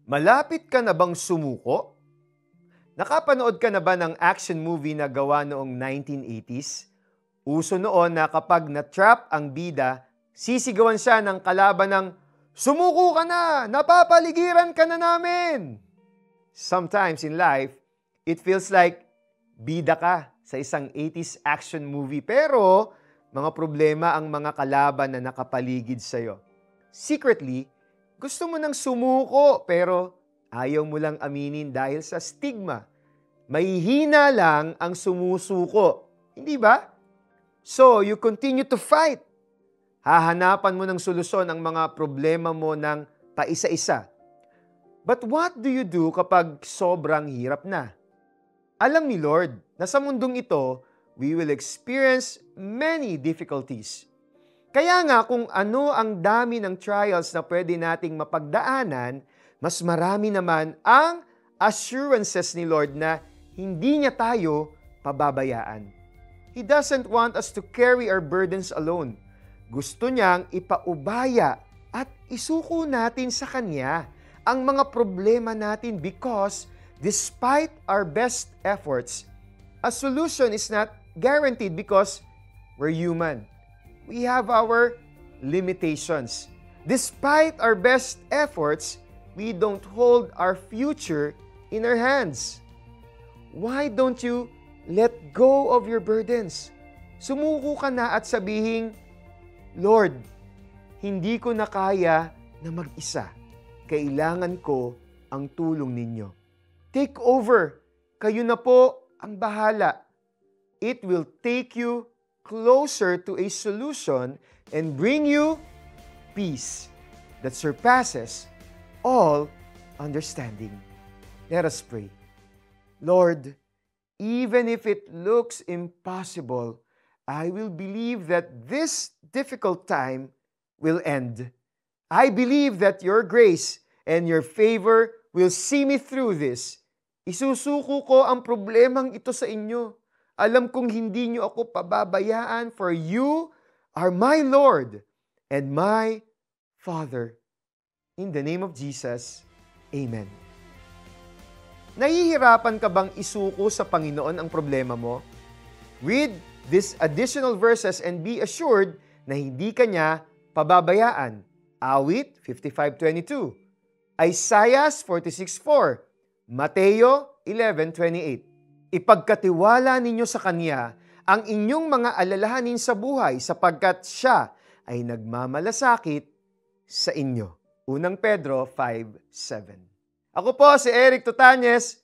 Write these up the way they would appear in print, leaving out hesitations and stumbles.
Malapit ka na bang sumuko? Nakapanood ka na ba ng action movie na gawa noong 1980s? Uso noon na kapag na-trap ang bida, sisigawan siya ng kalaban ng, "Sumuko ka na! Napapaligiran ka na namin!" Sometimes in life, it feels like bida ka sa isang 80s action movie pero mga problema ang mga kalaban na nakapaligid sa'yo. Secretly, gusto mo nang sumuko pero ayaw mo lang aminin dahil sa stigma. Mahihina lang ang sumusuko, hindi ba? So, you continue to fight. Hahanapan mo ng solusyon ang mga problema mo ng paisa-isa. But what do you do kapag sobrang hirap na? Alam ni Lord na sa mundong ito, we will experience many difficulties. Kaya nga kung ano ang dami ng trials na pwede nating mapagdaanan, mas marami naman ang assurances ni Lord na hindi niya tayo pababayaan. He doesn't want us to carry our burdens alone. Gusto niyang ipaubaya at isuko natin sa Kanya ang mga problema natin because despite our best efforts, a solution is not guaranteed because we're human. We have our limitations. Despite our best efforts, we don't hold our future in our hands. Why don't you let go of your burdens? Sumuko ka na at sabihin, "Lord, hindi ko na kaya na mag-isa. Kailangan ko ang tulong ninyo. Take over. Kayo na po ang bahala. It will take you closer to a solution and bring you peace that surpasses all understanding." Let us pray. Lord, even if it looks impossible, I will believe that this difficult time will end. I believe that your grace and your favor will see me through this. Isusuko ko ang problemang ito sa inyo. Alam kong hindi niyo ako pababayaan, for you are my Lord and my Father. In the name of Jesus, Amen. Nahihirapan ka bang isuko sa Panginoon ang problema mo? Read these additional verses and be assured na hindi ka niya pababayaan. Awit 55:22, Isaiah 46:4, Mateo 11:28. Ipagkatiwala ninyo sa Kanya ang inyong mga alalahanin sa buhay sapagkat Siya ay nagmamalasakit sa inyo. Unang Pedro 5:7. Ako po si Eric Tutanyes.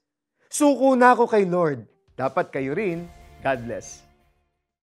Suko na ako kay Lord. Dapat kayo rin. God bless.